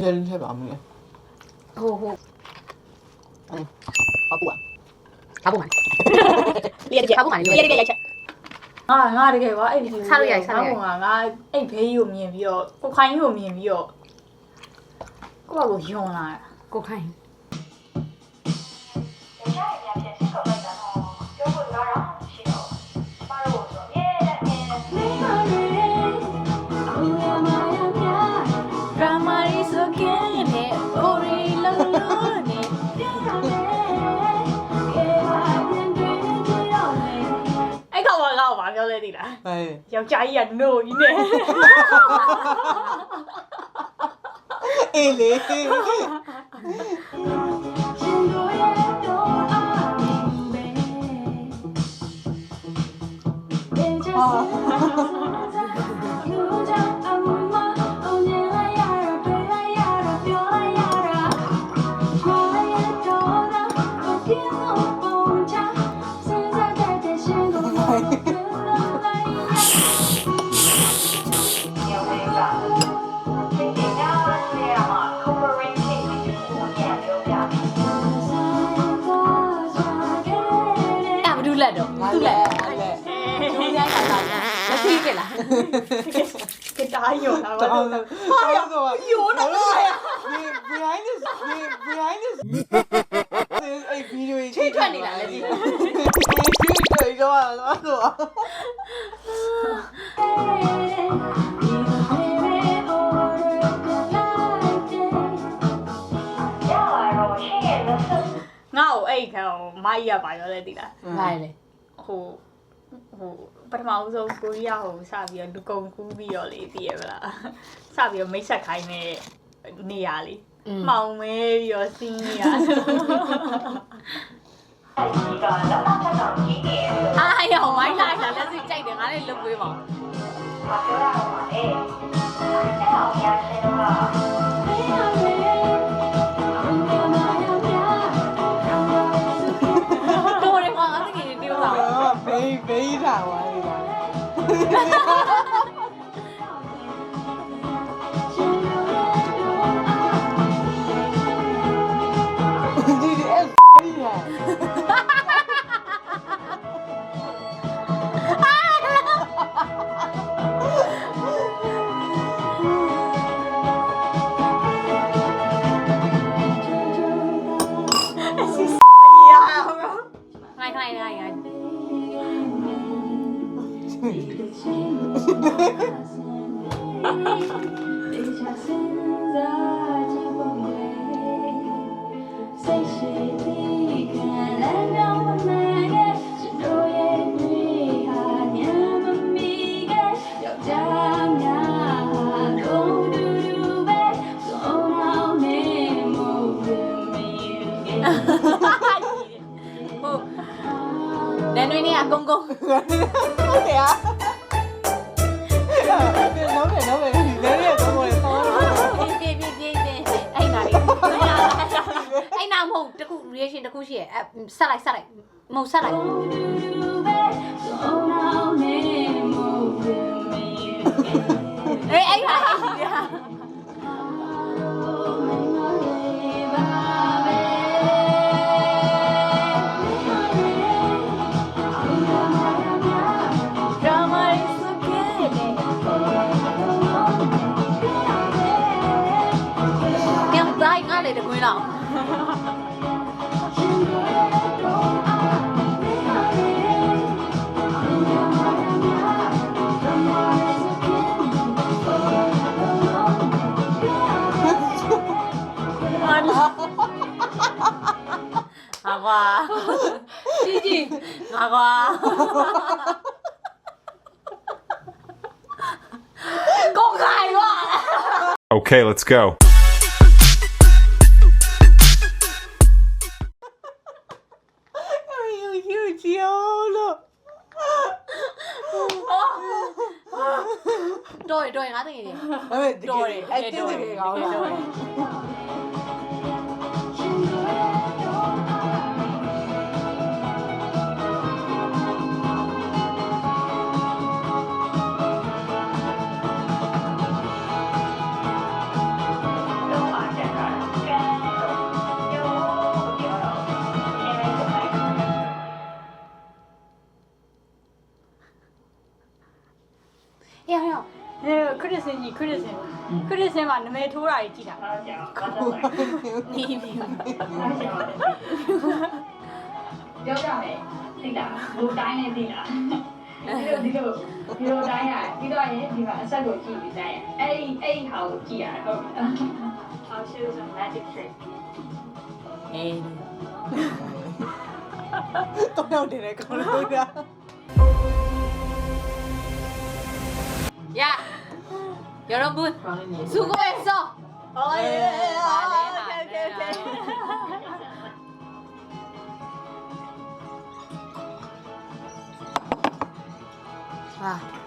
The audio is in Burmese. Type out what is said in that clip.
人太棒了。好，哎，好不啊？差不满，列差不满，列列列。ငါတကယ်ကွာအဲ့ဒီ ချလို့ရတယ်ချလို့ရတယ် ငါအဲ့ဘေးကြီးကိုမြင်ပြီးတော့ကိုခိုင်းကြီးကိုမြင်ပြီးတော့ကိုယ့်ဘာကိုယုံလာတာ ကိုခိုင်း အဲ့ကောင်ကငါ့ကိုဘာပြောလဲသိလား 哎， ယောက်ျားကြီးက no ကြီးနဲ့ 哎嘞，အဲ့ဘာလို့လက်တော့ 俺 သူ့လက် 嘞，俺嘞， သူရိုက်တာလားလက်သေးပဲလား ကတားယုံလာ 然后 တော့ 呢？有呢，behind this，哎，video 一，吹ထွက်နေတာလက်သေး 对，说完了，说。 ငါ့ကိုအဲ့ခံကိုမိုက်ရပါရောလဲသိလား ဘာလဲ ဟိုပထမဦးဆုံးကိုရီးယားဟိုစပြီးတော့လူကုန်ကူးပြီးတော့လေသိရမလားစပြီးတော့မိတ်ဆက်ခိုင်းတဲ့နေရာလေးမှောင်မဲပြီးတော့စီးနေတာ အားရောမိုင်းလိုက်တာလက်စီကြိုက်တယ်ငါလည်းလုပ်ပေးပါဦးတော်တယ်ကွာငါတကယ်ပြောတာ 没啥玩意儿。这是哎呀！ ခိုင်းခိုင်းခိုင်း နန်းတွင်းနေကကုန်းကုန်း ဟုတ်တယ်อ่ะနော်ပဲနော်ပဲလဲရဲတော့ဘောလေတော့ ပြေးအဲ့နာလေးအဲ့နာမဟုတ်တခု reaction တခုရှိရဲ့ဆက်လိုက်မဟုတ်ဆက်လိုက်အဲ့ဟာလေတကွင်းတော့ငါကွာကြည့်ငါကွာကိုခိုင်ကွာ Okay, let's go. Rồi, ngã thì gì? Rồi, anh tiếp thì gạo là. criticism ကြီး criticism မှာနာမည်ထိုးတာကြီးကြည့်တာ နီးပြီ ပြောကြမယ်သိလားဘူတိုင်းနဲ့သိလားဒီလိုတိုင်းရပြီးတော့ရင်ဒီမှာအဆက်ကိုကြည့်ပြီးတိုင်းရအဲ့ဟာကိုကြည့်ရဟုတ်ပြီ I'll choose a magic trick အေး တော့ရောက်တယ်လေကောင်းလို့ရ 야 여러분 수고했어 ဟောလေ 아